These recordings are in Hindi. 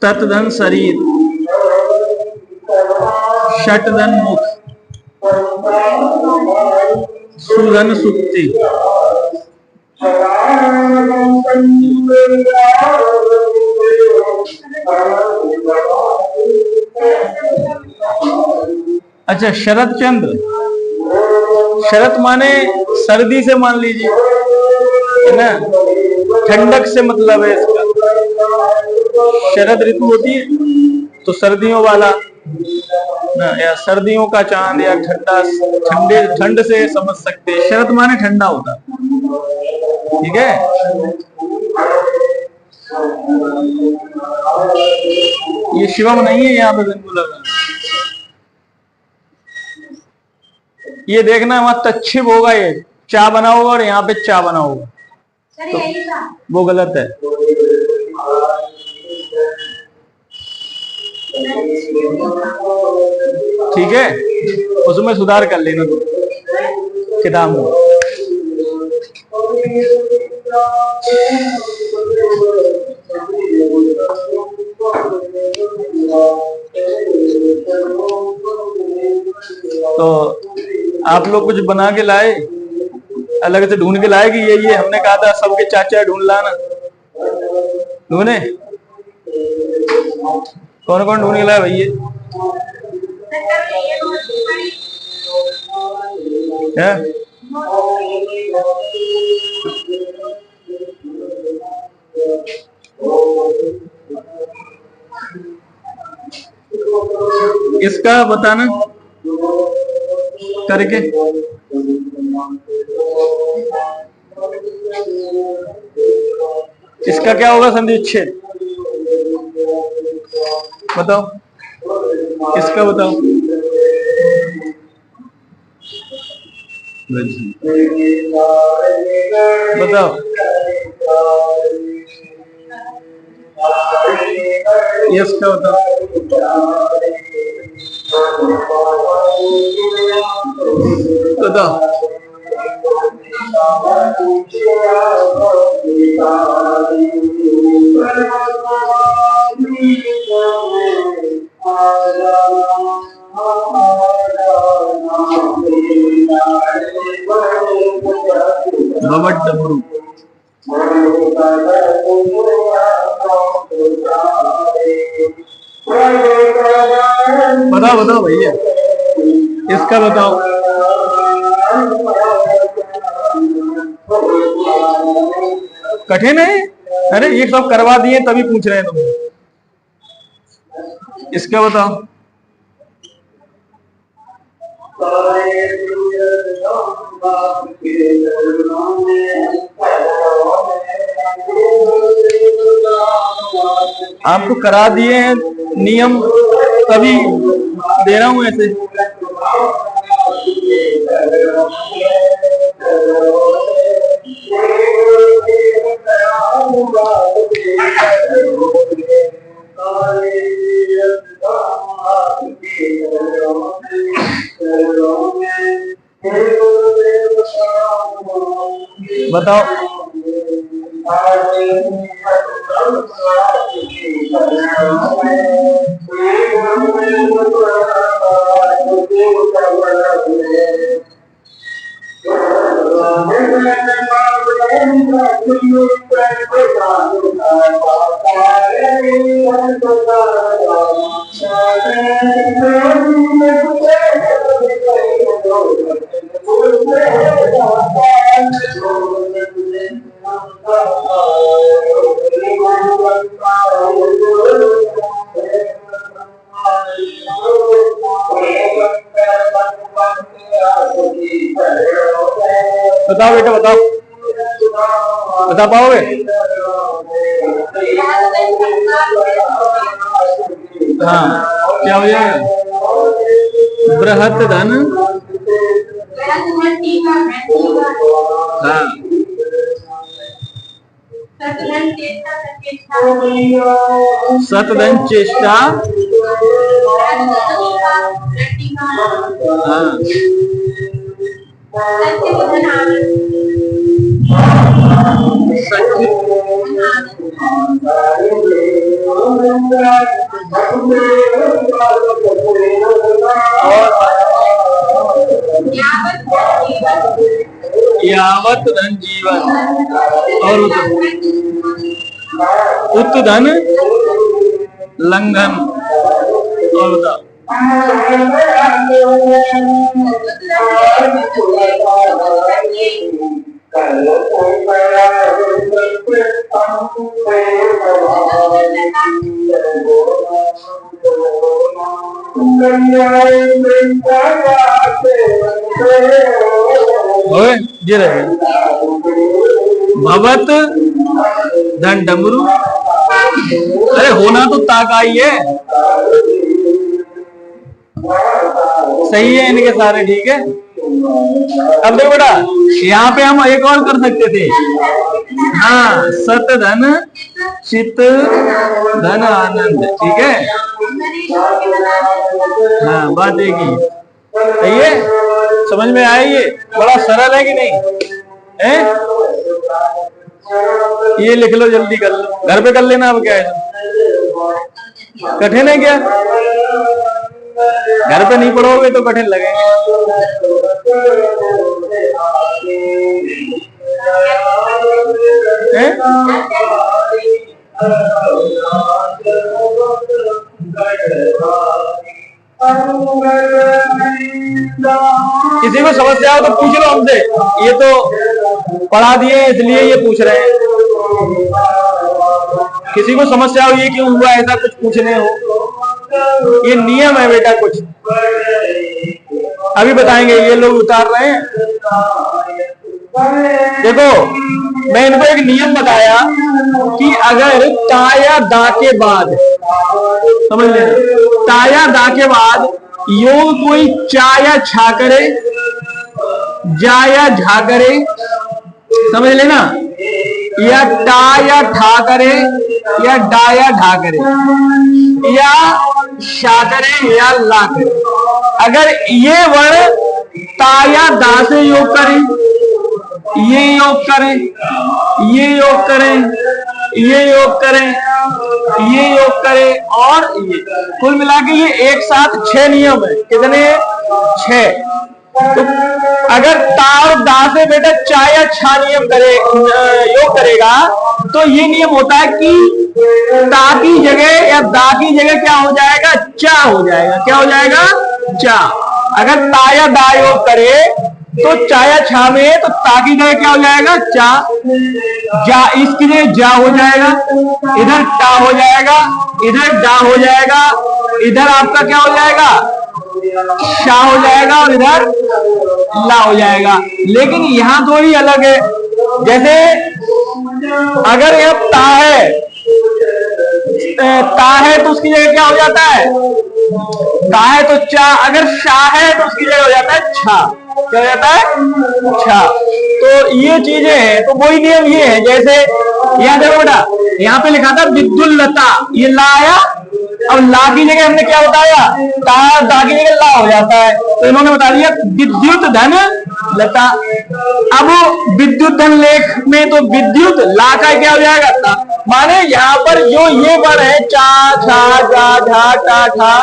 ततधन शरीर, षटधन मुख, सुधन सुक्ति, अच्छा शरद चंद्र, शरद माने सर्दी से मान लीजिए, है ना, ठंडक से मतलब है इसका। शरद ऋतु होती है तो सर्दियों वाला ना, या सर्दियों का चांद, या ठंड से समझ सकते हैं। शरद माने ठंडा होता, ठीक है। ये शिवम नहीं है यहाँ पे बिल्कुल। ये देखना वहां तच्छिव होगा, ये चा बना होगा और यहाँ पे चा बना होगा, तो वो गलत है। ठीक है, उसमें सुधार कर लेना तुम किताब में। तो आप लोग कुछ बना के लाए, अलग से ढूंढ के लाए कि ये हमने कहा था सबके चाचा ढूंढ लाना, ढूंढे? कौन कौन ढूंढ के लाए भैया? इसका बताना करके। इसका क्या होगा संधिच्छेद? बताओ, इसका बताओ। बताओ, इसका बताओ। बताओ, डमरू। बताओ बताओ भैया, इसका बताओ। कठिन है? अरे ये सब करवा दिए तभी पूछ रहे हैं तुम। इसका बताओ। आपको करा दिए हैं नियम तभी दे रहा हूं ऐसे। बताओ। बताओ बेटा, बताओ, बता पाओगे? हाँ, क्या हो जाएगा? बृहत धन, हाँ, सतधन चेष्टा, हाँ, यावत धन जीवन, और उत धन लंघन, और बताओ ये रहे भवत धन डमरू। अरे होना तो ताकाई है, सही है इनके सारे, ठीक है। अब देखो बेटा, यहाँ पे हम एक और कर सकते थे, हाँ, सत धन चित धन आनंद, ठीक है। हाँ, बात एक ही सही है, समझ में आया। ये बड़ा सरल है कि नहीं है? ये लिख लो, जल्दी कर लो, घर पे कर लेना। अब क्या है, कठिन है क्या? घर पे नहीं पढ़ोगे तो कठिन लगेगा। किसी को समस्या हो तो पूछ लो हमसे, ये तो पढ़ा दिए इसलिए ये पूछ रहे हैं। किसी को समस्या हो ये क्यों हुआ, ऐसा कुछ पूछने हो, ये नियम है बेटा। कुछ अभी बताएंगे, ये लोग उतार रहे हैं। देखो, मैं इनको एक नियम बताया कि अगर ता या दा के बाद, समझ लेना, ता या दा के बाद योग कोई चा या छा करे, जा या झा करे, समझ लेना, या टा या ठा करे, या डा या ढा करे, या शा करे, या ला करे। अगर ये वर्ण ता या दा से योग करे, ये योग करें, ये योग करें, ये योग करें, ये योग करें, और ये कुल मिला के ये एक साथ 6 नियम है। कितने? 6। तो अगर ता और दा से बेटा चा या छा नियम करे, योग करेगा, तो ये नियम होता है कि ता की जगह या दा की जगह क्या हो जाएगा? चा हो जाएगा। क्या हो जाएगा? चा। अगर ता या दा योग करे तो चा या छा में, तो ता की जगह क्या हो जाएगा? चा। जा, इसकी जगह जा हो जाएगा, इधर टा हो जाएगा, इधर डा हो जाएगा, इधर आपका क्या हो जाएगा? शा हो जाएगा, और इधर ला हो जाएगा। लेकिन यहां थोड़ी अलग है। जैसे अगर यह ता है तो उसकी जगह क्या हो जाता है? ता है तो चा। अगर शा है तो उसकी जगह हो जाता है छा। क्या हो जाता है? छा। तो ये चीजें हैं। तो वही नियम ये है, जैसे यहाँ देखो बेटा, यहाँ पे लिखा था विद्युल्लता, ये ला आया। अब ला की जगह हमने क्या बताया? ता, दा की जगह ला हो जाता है। तो इन्होंने बता दिया विद्युत धन लता। अब विद्युत धन लेख में तो विद्युत ला का क्या हो जाएगा? ता। माने यहाँ पर जो ये वर्ण है, चा, छा, जा, झा, टा, ठा,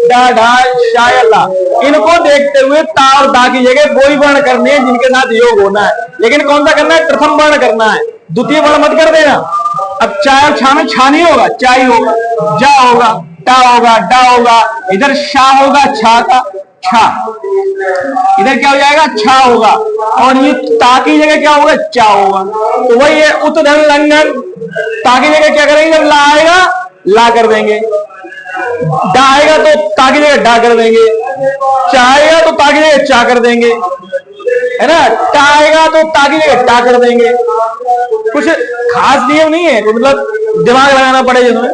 डा, ढा, शा या ला, इनको देखते हुए ता और दा की जगह वही वर्ण करने हैं जिनके साथ योग होना है। लेकिन कौन सा करना है? प्रथम वर्ण करना है, द्वितीय वर्ण मत कर देना। अब चा और छा में छा नहीं होगा, चा ही होगा, जा होगा, टा होगा, डा होगा, इधर शा होगा, छा का छा, इधर क्या हो जाएगा? छा होगा, और ये ता की जगह क्या होगा? चा होगा। तो वही है उत धन लंघन। ता की जगह क्या करेंगे? जब ला आएगा ला कर देंगे, डा आएगा तो ता की जगह डा कर देंगे, चा आएगा तो ता की जगह चा कर देंगे, है ना। टा आएगा तो ता की जगह टा कर देंगे। कुछ खास नियम नहीं है, तो मतलब दिमाग लगाना पड़ेगा इसमें।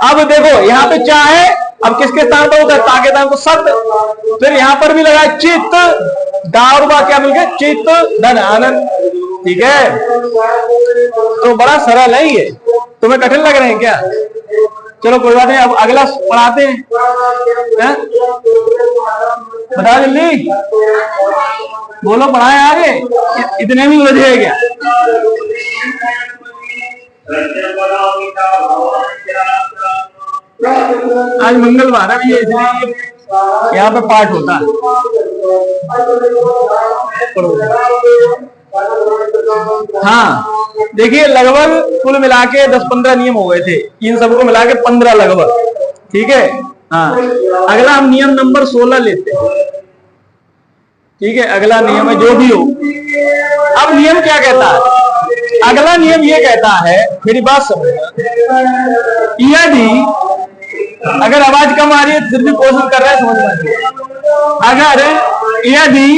अब देखो यहाँ पे चा है, अब किसके स्थान पर होता है? ता के स्थान पर सत। फिर यहाँ पर भी लगा चित्त, दा और बा क्या मिल गया? चित्त धन आनंद। ठीक है, तो बड़ा सरल है ये। तुम्हें कठिन लग रहे हैं क्या? चलो कोई बात नहीं, अब अगला पढ़ाते हैं। बता जल्दी बोलो, पढ़ाए आगे। इतने भी उलझे है क्या? आज मंगलवार है भैया, इसलिए यहाँ पे पाठ होता है। हाँ देखिए, लगभग कुल मिला के 10-15 नियम हो गए थे, इन सबको मिला के 15 लगभग। ठीक है, हाँ। अगला हम नियम नंबर 16 लेते हैं। ठीक है, अगला नियम है जो भी हो। अब नियम क्या कहता है? अगला नियम ये कहता है, मेरी बात समझना, यदि अगर आवाज कम आ रही है फिर भी कोशिश कर रहे हैं समझना। अगर यदि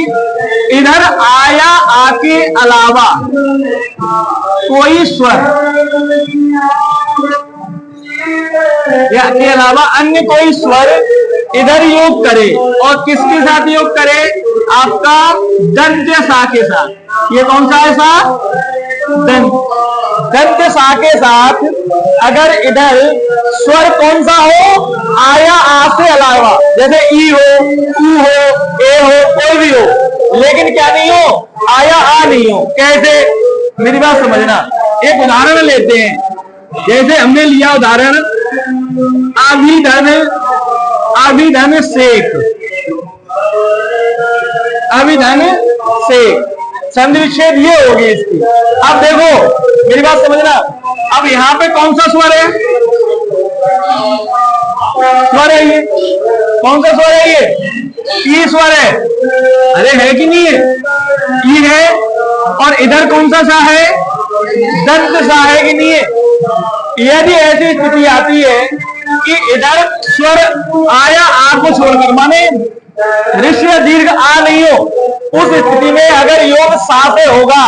इधर आया आ के अलावा कोई स्वर या के अलावा अन्य कोई स्वर इधर योग करे, और किसके साथ योग करे? आपका दंत्य सा के साथ। ये कौन सा है सा? दंत्य सा के साथ अगर इधर स्वर कौन सा हो? आया आ से अलावा, जैसे ई हो, ऊ हो, ए हो, कोई भी हो, लेकिन क्या नहीं हो? आया आ नहीं हो। कैसे? मेरी बात समझना। एक उदाहरण लेते हैं, जैसे हमने लिया उदाहरण अभिधन, अभिधन सेक, अभिधन सेक, संधि विच्छेद ये होगी इसकी। अब देखो मेरी बात समझना, अब यहाँ पे कौन सा स्वर है? स्वर है ये, कौन सा स्वर है ये? ई स्वर है। अरे है कि नहीं है? ई है। और इधर कौन सा सा है? दंत सा है कि नहीं है? यदि ऐसी स्थिति आती है कि इधर स्वर आया आ को छोड़कर, माने ऋष्व दीर्घ आ नहीं हो, उस स्थिति में अगर योग सा से होगा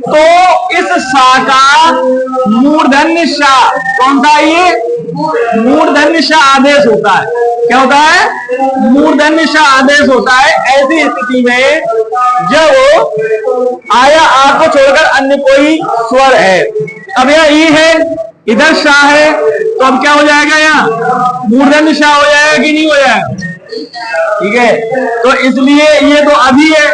तो इस सा का मूर्धन्य शा, कौन सा ये? मूर्धन्य शा आदेश होता है। क्या होता है? मूर्धन्य शा आदेश होता है। ऐसी स्थिति में जब आया आ को छोड़कर अन्य कोई स्वर है, अब यह ई है, इधर शाह है, तो अब क्या हो जाएगा? यहाँ मूर्धन्य शाह हो जाएगा कि नहीं हो जाएगा? ठीक है, तो इसलिए ये तो अभी है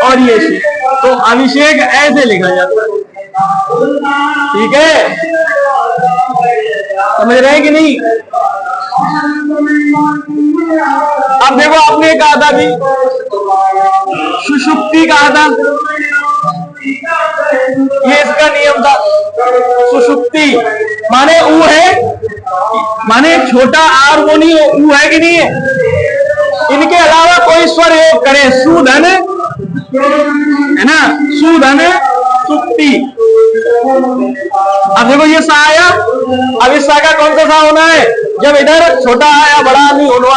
और ये शेख, तो अभिषेक ऐसे लिखा जाता है। ठीक है, समझ रहे हैं कि नहीं? अब देखो, आपने कहा था भी सुषुप्ति कहा था, ये इसका नियम था। सुषुप्ति माने ऊ है, माने छोटा आर वो नहीं हो, ऊ है कि नहीं है? इनके अलावा कोई स्वर योग करे, सुधन है ना, सुधन सुप्ति। अब देखो ये सा आया, अब इस सा का कौन सा सा होना है? जब इधर छोटा आया बड़ा नहीं होना,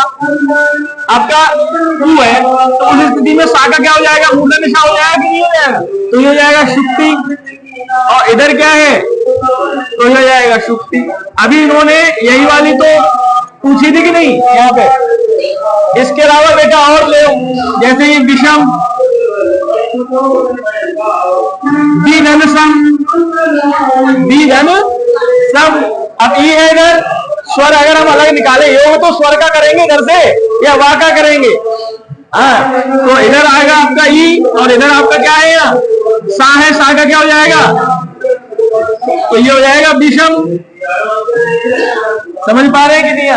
आपका ऊ है, तो उस स्थिति में सा का क्या हो जाएगा? मूर्धन्य सा हो जाएगा कि नहीं हो जाएगा? तो ये हो जाएगा सुप्ति। और इधर क्या है? तो ये हो जाएगा सुप्ति। अभी इन्होंने यही वाली तो पूछी थी कि नहीं यहाँ पे? इसके अलावा बेटा और ले, जैसे ये विषम, द्विधन सम, द्विधन सम। अब ये है इधर स्वर, अगर हम अलग निकाले, योग तो स्वर का करेंगे इधर से या वा का करेंगे। हाँ, तो इधर आएगा आपका ई और इधर आपका क्या है? यहाँ सा है, सा का क्या हो जाएगा? तो ये हो जाएगा विषम। समझ पा रहे हैं कि नहीं?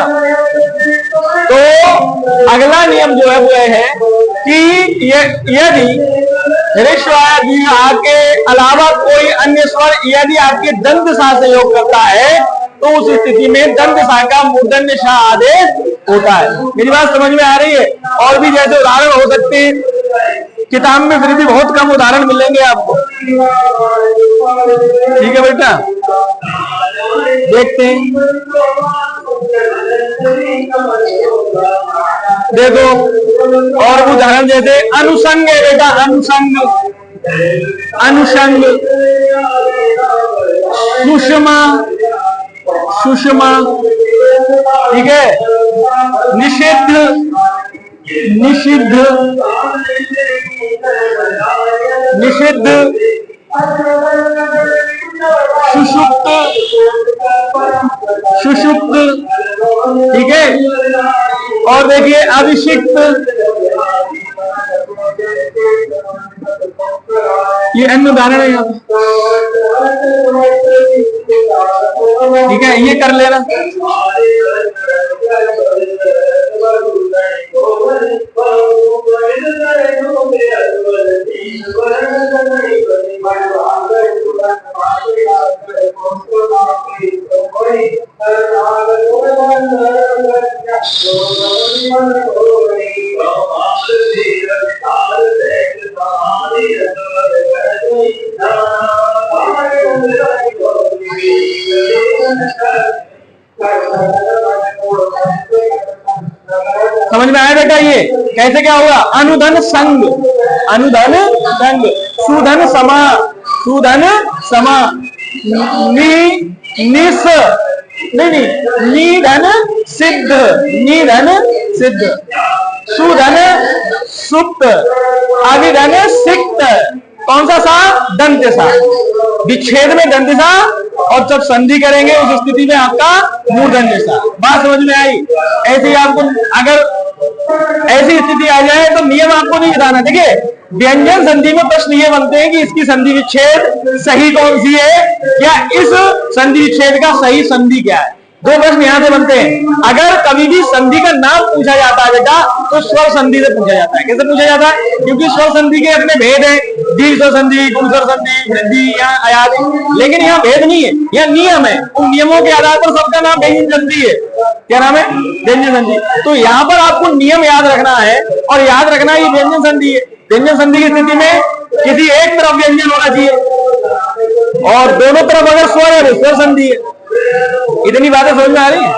तो अगला नियम जो है वो है कि यदि ऋष्व के अलावा कोई अन्य स्वर यदि आपके दंत सा से योग करता है, तो उस स्थिति में दंत सा का मूर्धन्य शा आदेश होता है। मेरी बात समझ में आ रही है? और भी जैसे उदाहरण हो सकते हैं, किताब में फिर भी बहुत कम उदाहरण मिलेंगे आपको। ठीक है बेटा, देखते हैं। देखो और उदाहरण जैसे अनुसंग है बेटा, अनुसंग, अनुसंग, सुषमा, सुषमा। ठीक है, निषिद्ध, निषिद्ध, निषिद्ध, सुषुप्त, सुषुप्त। ठीक है, और देखिए अभिषिक्त, ये अन्य उदाहरण है। ये कर लेना। समझ में आया बेटा? ये कैसे क्या होगा? अनुधन संग, अनुधन संग, सुधन समा, सुधन समा, निस नहीं, निधन सिद्ध, निधन सिद्ध, सुधन सुप्त, अभिधन सिक्त। कौन सा सा? दंत सा। विच्छेद में दंत सा, और जब संधि करेंगे उस स्थिति में आपका मूर्धन्य सा। बात समझ में आई? ऐसे ही आपको अगर ऐसी स्थिति आ जाए तो नियम आपको नहीं बताना। देखिए, व्यंजन संधि में प्रश्न ये बनते हैं कि इसकी संधि विच्छेद सही कौन सी है, या इस संधि विच्छेद का सही संधि क्या है। दो प्रश्न यहां से बनते हैं। अगर कभी भी संधि का नाम पूछा जाता है बेटा, तो स्वर संधि से पूछा जाता है। कैसे पूछा जाता है? क्योंकि स्वर संधि के अपने भेद है, दीर्घ स्वर संधि, गुण स्वर संधि, वृद्धि, यहाँ आयाति। लेकिन यहाँ भेद नहीं है, यह नियम है। उन नियमों के आधार पर सबका नाम व्यंजन संधि है। क्या नाम है? व्यंजन संधि। तो यहाँ पर आपको नियम याद रखना है, और याद रखना है ये व्यंजन संधि है। व्यंजन संधि की स्थिति में किसी एक तरफ व्यंजन होना चाहिए, और दोनों तरफ अगर स्वर है तो स्वर संधि है। इतनी बातें समझ में आ रही है?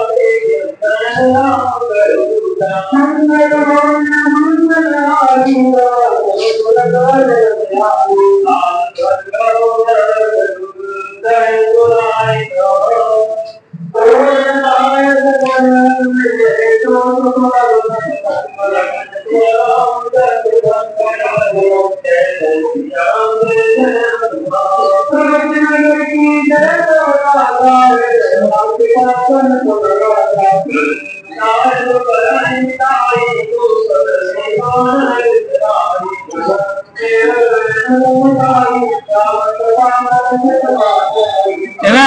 है ना?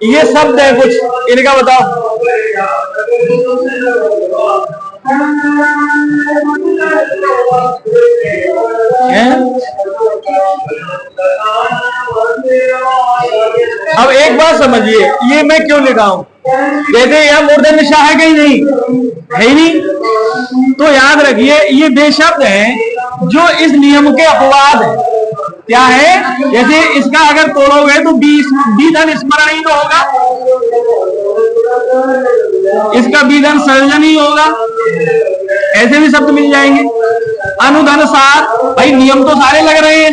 ये शब्द है कुछ, इनका बताओ। अब एक बात समझिए, ये मैं क्यों लिखा हूं। जैसे यह मूर्धन्य सा है, कहीं नहीं है ही नहीं, तो याद रखिए ये वे शब्द हैं जो इस नियम के अपवाद है। क्या है? जैसे इसका अगर तोड़ोगे तो बीधन स्मरण ही तो होगा, इसका बीधन सर्जन ही होगा। ऐसे भी शब्द मिल जाएंगे। अनुधन सार, भाई नियम तो सारे लग रहे हैं,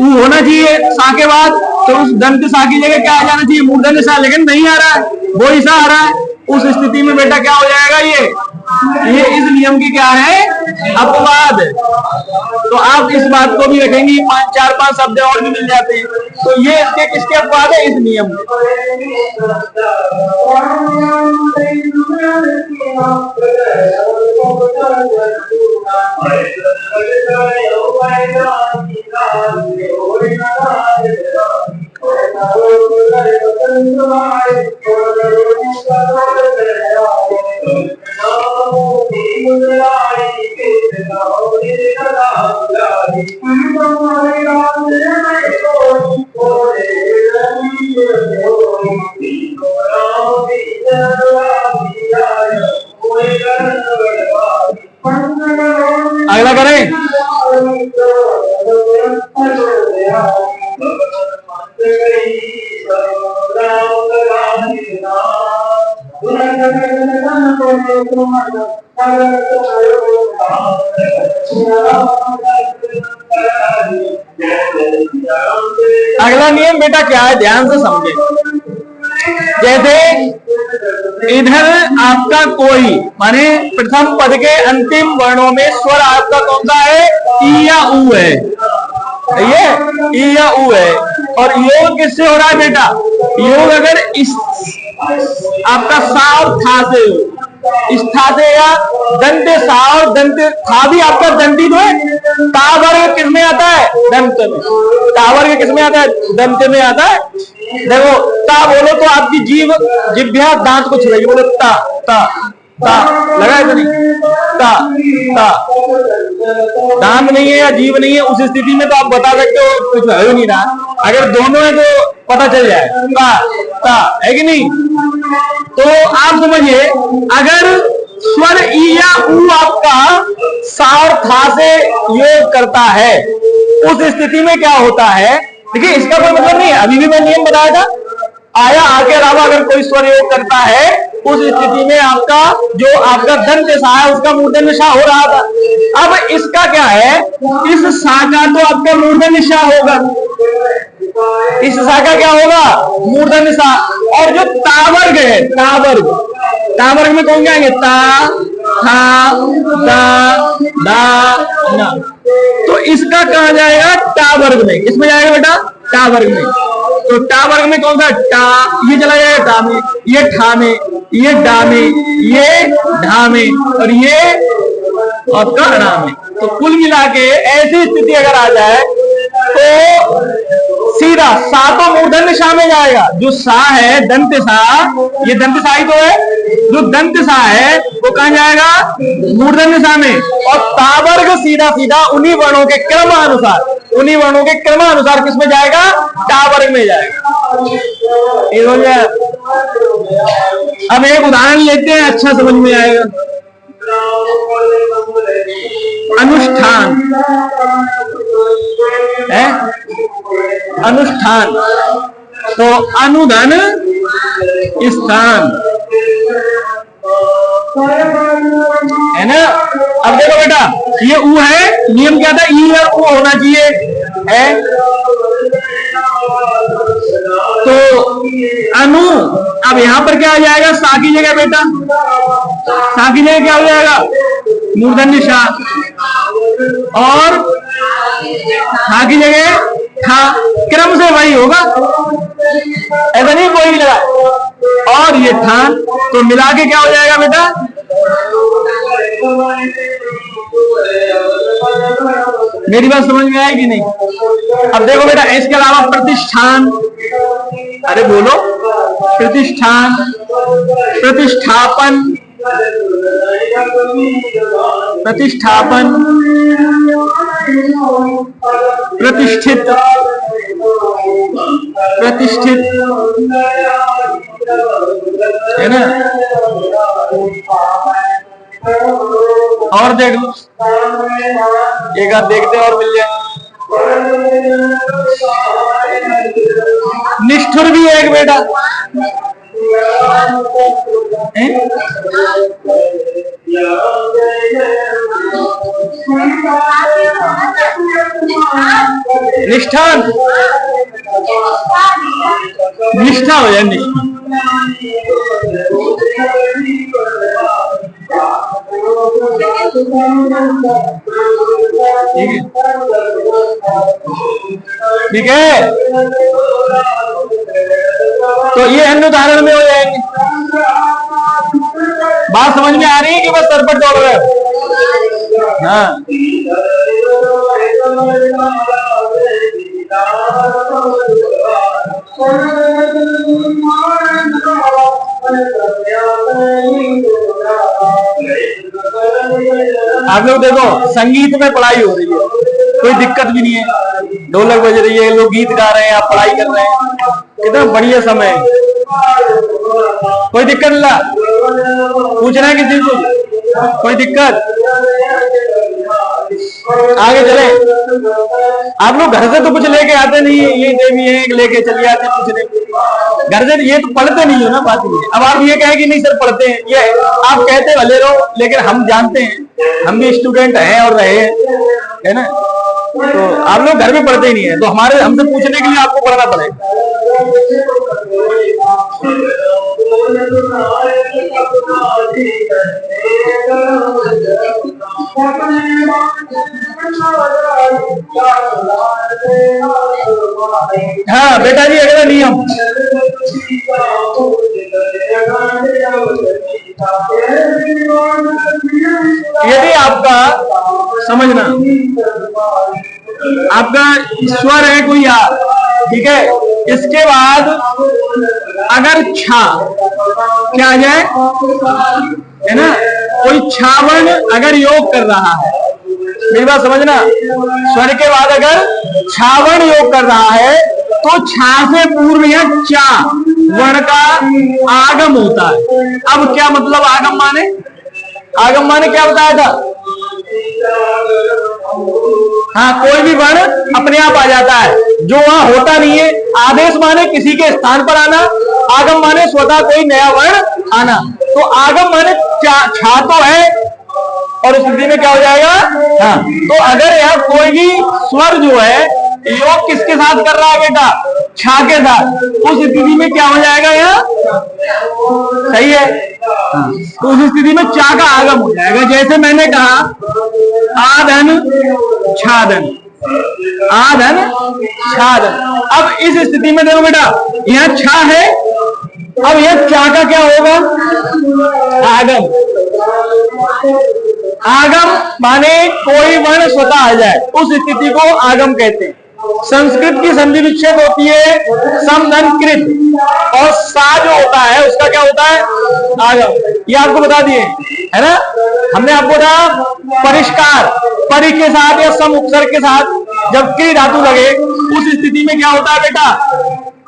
ऊ होना चाहिए सा के बाद, तो उस दंत सा की जगह क्या आ जाना चाहिए? मूर्धन्य सा, लेकिन नहीं आ रहा है, वो ही सा आ रहा है। उस स्थिति में बेटा क्या हो जाएगा? ये इस नियम की क्या है? अपवाद। तो आप इस बात को भी रखेंगे, 4-5 शब्द और भी मिल जाते हैं। तो ये इसके किसके अपवाद है? इस नियम में। अगला करें। अगला नियम बेटा क्या है? ध्यान से समझे। जैसे इधर आपका कोई, माने प्रथम पद के अंतिम वर्णों में स्वर आपका कौन सा है? ई या ऊ है। ये ई या ऊ है। और योग किससे हो रहा है बेटा? योग अगर इस आपका सा और था से हो, स्था से या दंत सा और दंत था भी आपका दंती तो है। ता वर्ग किस में आता है? दंत में। ता वर्ग किस में आता है? दंत में आता है। देखो ता बोलो तो आपकी जीव जिभ्या दांत को छुड़ाएगी, बोलो ता ता ता, लगा है तो नहीं? ता ता, दांत नहीं है या जीव नहीं है, उस स्थिति में तो आप बता सकते हो कुछ है नहीं रहा। अगर दोनों है तो पता चल जाए ता ता, है कि नहीं? तो आप समझिए, अगर स्वर ई या ऊ आपका सा और था से योग करता है, उस स्थिति में क्या होता है? देखिए इसका कोई मतलब नहीं है, अभी भी मैं नियम बताया था, आया आ के अलावा अगर कोई स्वर योग करता है, उस स्थिति में आपका जो आपका दंत सा है उसका मूर्धन्य सा हो रहा था। अब इसका क्या है, इस सा का तो आपका मूर्धन्य सा होगा, इस सा का क्या होगा? मूर्धन्य सा। और जो तावर्ग है, तावर्ग में कौन जाएंगे? ता था दा दा ना, तो इसका कहा जाएगा टा वर्ग में। इसमें जाएगा बेटा टा वर्ग में। तो टा वर्ग में कौन सा? टा, ये चला जाएगा टा में, ये ठा में, ये डा में, ये ढा में और ये आपका णा में। तो कुल मिला के ऐसी स्थिति अगर आ जाए तो सीधा सा तो मूर्धन्य सा में जाएगा। जो सा है दंत सा, ये दंत सा ही तो है, जो दंत सा है वो कहां जाएगा? मूर्धन्य सा में। और तावर्ग सीधा सीधा उन्हीं वर्णों के क्रमानुसार, उन्हीं वर्णों के क्रमानुसार किस में जाएगा? टावर्ग में जाएगा। ये हो जाए। अब एक उदाहरण लेते हैं, अच्छा समझ में आएगा। अनुष्ठान है, अनुष्ठान तो अनुधन स्थान है ना। अब देखो बेटा, ये ऊ है, नियम क्या था? ई और ऊ होना चाहिए है। तो अनु, अब यहां पर क्या आ जाएगा? सा की जगह बेटा, सा की जगह क्या हो जाएगा? मूर्धन्य सा। और था की जगह था, क्रम से वही होगा, ऐसा नहीं कोई भी लगा। और ये था, तो मिला के क्या हो जाएगा बेटा? मेरी बात समझ में आएगी नहीं? अब देखो बेटा, इसके अलावा प्रतिष्ठान, अरे बोलो, प्रतिष्ठान, प्रतिष्ठापन, प्रतिष्ठापन, प्रतिष्ठित, प्रतिष्ठित है ना। और देख लो, एक आध देखते और मिल जाए। निष्ठुर भी है एक बेटा, निष्ठान, निष्ठा हो जाए, निष्ठा। ठीक है, तो ये अन्य उदाहरण में हो जाएंगे। बात समझ में आ रही है कि बस सर पर दौड़ रहे हो? हाँ, आप लोग देखो, संगीत में पढ़ाई हो रही है, कोई दिक्कत भी नहीं है, ढोलक बज रही है, लोग गीत गा रहे हैं, आप पढ़ाई कर रहे हैं, कितना बढ़िया समय है, कोई दिक्कत नहीं। पूछना है किसी को? कोई दिक्कत? आगे चले। आप लोग घर से तो कुछ लेके आते नहीं है, ये देवी है लेके चले आते पूछने, घर से ये तो पढ़ते नहीं हो ना, बात ये। अब आप ये कहें कि नहीं सर पढ़ते हैं, ये आप कहते भले रहो, लेकिन हम जानते हैं, हम भी स्टूडेंट हैं और रहे है ना। तो आप लोग घर में पढ़ते ही नहीं है, तो हमारे हमसे पूछने के लिए आपको पढ़ना पड़ेगा। हाँ बेटा जी, अगला नियम यदि आपका समझना, आपका स्वर है कोई आ, ठीक है, इसके बाद अगर छा क्या आ जाए, है ना, कोई छावर्ण अगर योग कर रहा है, मेरी बात समझना, स्वर के बाद अगर छावर्ण योग कर रहा है तो छा से पूर्व यह चा वर्ण का आगम होता है। अब क्या मतलब आगम माने, आगम माने क्या बताया था, हाँ, कोई भी वर्ण अपने आप आ जाता है जो वहां होता नहीं है। आदेश माने किसी के स्थान पर आना, आगम माने स्वतः कोई नया वर्ण आना। तो आगम माने छा तो है और उस स्थिति में क्या हो जाएगा, हाँ, तो अगर यह कोई भी स्वर जो है योग किसके साथ कर रहा है बेटा, छा के साथ, उस स्थिति में क्या हो जाएगा, यह सही है, हाँ, तो उस स्थिति में चा का आगम हो जाएगा। जैसे मैंने कहा आधन छादन, आधन छादन। अब इस स्थिति में देखो बेटा, यह छा है, अब यह चा का क्या होगा, आगम। आगम माने कोई वर्ण स्वतः आ जाए, उस स्थिति को आगम कहते हैं। संस्कृत की संधि विच्छेद होती है समधन कृत, और सा जो होता है उसका क्या होता है, आगम। ये आपको बता दिए, है ना, हमने आपको कहा परिष्कार, परि के साथ या सम उपसर्ग के साथ जब क्री धातु लगे उस स्थिति में क्या होता है बेटा,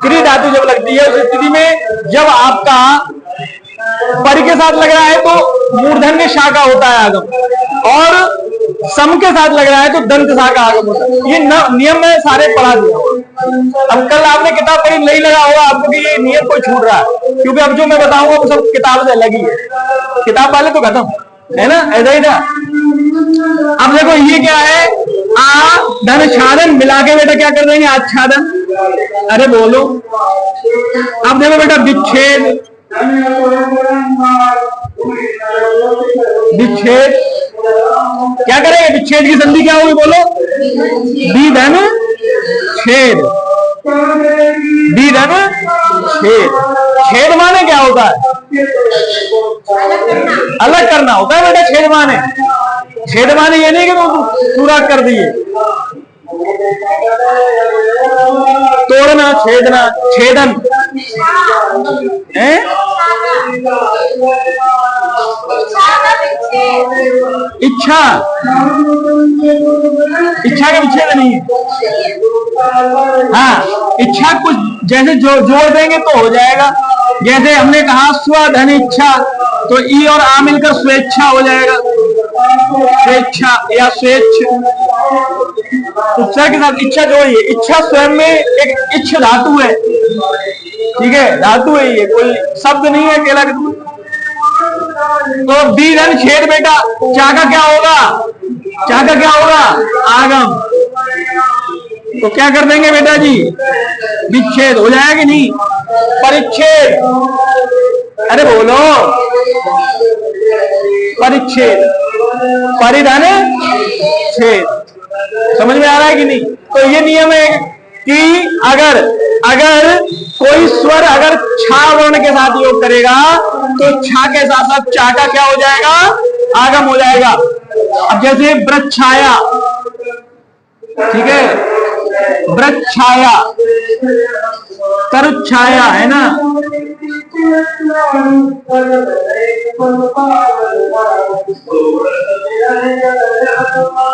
क्री धातु जब लगती है उस स्थिति में जब आपका परि के साथ लग रहा है तो मूर्धन्य शा का होता है आगम, और सम के साथ लग रहा है तो दंत सा का आगम होता है। ये नियम में सारे पढ़ा दिया। अब कल आपने किताब पढ़ी, नहीं लगा होगा आपको कि ये नियम कोई छूट रहा है, क्योंकि अब जो मैं बताऊंगा वो सब किताब से अलग ही है, किताब वाले तो खत्म है ना, ऐसा ही था। अब देखो ये क्या है, आ धन छादन मिला के बेटा क्या कर देंगे, आच्छादन। अरे बोलो, अब देखो बेटा विच्छेद, विच्छेद क्या करेंगे, विच्छेद की संधि क्या होगी बोलो, विधन छेद, विधन छेद। छेद माने क्या होता है, अलग करना होता है बेटा छेद माने। छेद माने ये नहीं कि तुम पूरा कर दिए, तोड़ना, छेदना, छेदन है, इच्छा, इच्छा का विच्छेद नहीं है, हाँ, इच्छा कुछ जैसे जोड़ देंगे तो हो जाएगा। जैसे हमने कहा स्वधन इच्छा, तो ई और आ मिलकर स्वेच्छा हो जाएगा, स्वेच्छा या स्वेच्छ। उपसर्ग के साथ इच्छा जोड़िए, इच्छा स्वयं में एक इच्छ धातु है, ठीक है, धातु है, ये कोई शब्द नहीं है अकेला। तो विधन छेद बेटा, चा का क्या होगा, चा का क्या होगा, आगम। तो क्या कर देंगे बेटा जी, विच्छेद हो जाएगा कि नहीं, परिच्छेद, अरे बोलो, परिच्छेद, परिधन छेद। समझ में आ रहा है कि नहीं। तो ये नियम है कि अगर कोई स्वर अगर छा वर्ण के साथ योग करेगा तो छा के साथ साथ चा का क्या हो जाएगा, आगम हो जाएगा। अब जैसे वृक्षाया, ठीक है, वृक्षाया, तरुच्छाया, है ना,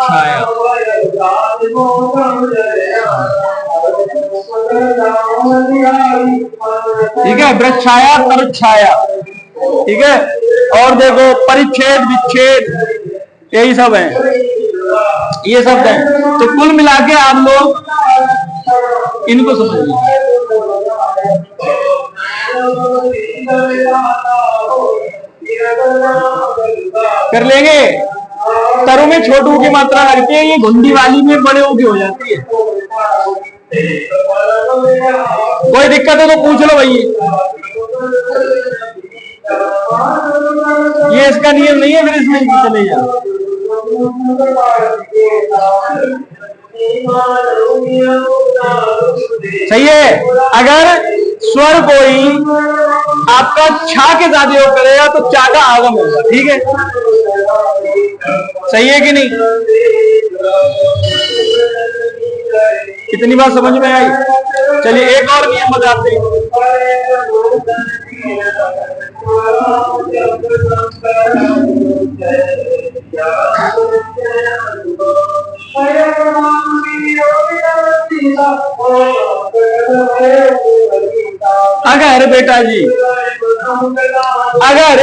छाया, ठीक है, वृक्षाया, तरुच्छाया, ठीक है। और देखो परिच्छेद, विच्छेद, यही सब है, ये शब्द है। तो कुल मिला के आप लोग इनको समझिए। कर लेंगे। तरु में छोटू की मात्रा लगती है, ये घुंडी वाली में बड़े की हो जाती है। कोई दिक्कत है तो पूछ लो भाई, ये इसका नियम नहीं है, फिर इसमें चले जाओ। सही है। अगर स्वर कोई आपका छा के साथ योग करेगा तो चा का आगम होगा। ठीक है, सही है कि नहीं? कितनी बात समझ में आई? चलिए एक और नियम बताते हैं। अगर बेटा जी, अगर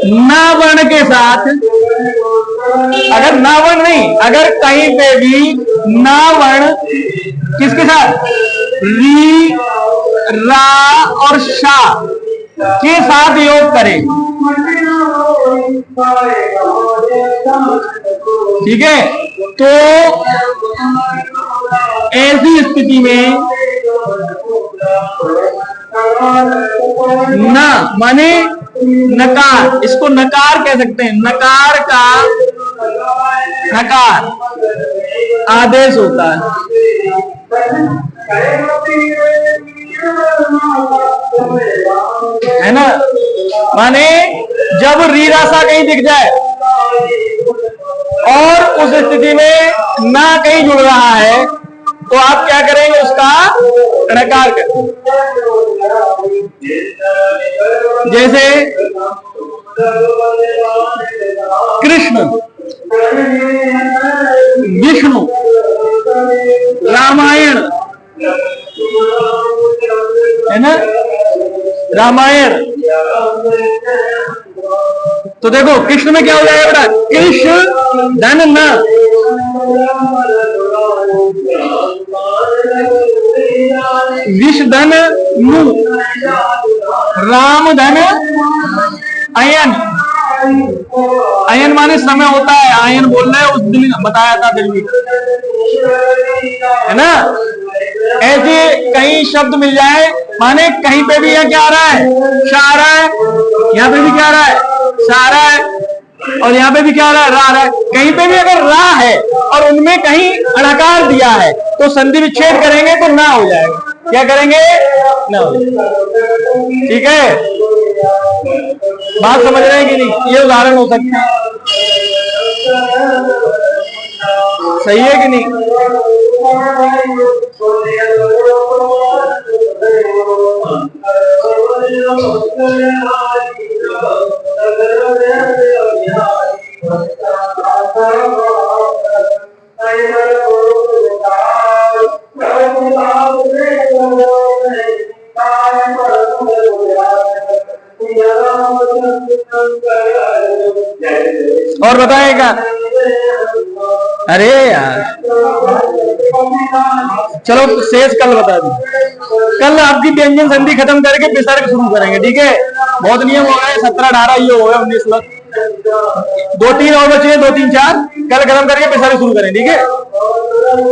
ना वर्ण के साथ, अगर ना वर्ण नहीं, अगर कहीं पे भी ना वर्ण किसके साथ, री, रा और शा के साथ योग करें, ठीक है, तो ऐसी स्थिति में ना माने नकार, इसको नकार कह सकते हैं। नकार का नकार आदेश होता है ना। माने जब रीरासा कहीं दिख जाए और उस स्थिति में ना कहीं जुड़ रहा है तो आप क्या करेंगे, उसका णकार करेंगे। जैसे कृष्ण, विष्णु, रामायण है ना, रामायण। तो देखो कृष्ण में क्या हो जाएगा बेटा, कृष्ण धन न, विष धन नु, राम धन अयन। अयन माने समय होता है, आयन बोल रहे हैं, उस दिन बताया था दिल्ली, है ना। ऐसे कई शब्द मिल जाए, माने कहीं पे भी यहाँ क्या आ रहा है, शा आ रहा है, यहाँ पे भी क्या आ रहा है, सा आ रहा है, और यहाँ पे भी क्या आ रहा है, रा आ रहा है। कहीं पे भी अगर रा है और उनमें कहीं अणकार दिया है तो संधि विच्छेद करेंगे तो ना हो जाएगा। क्या करेंगे, ना हो जाएगा। ठीक है, बात समझ रहे हैं कि नहीं? ये उदाहरण हो सकते हैं, सही है कि नहीं? और बताएगा, अरे यार चलो शेष कल बता दूं। कल आपकी व्यंजन संधि खत्म करके विसर्ग शुरू करेंगे। ठीक है, बहुत नियम हो गए, 17, 18 ये हो गए, 19 2, 3 और बचे, 2, 3, 4 कल खत्म करके विसर्ग शुरू करें। ठीक है।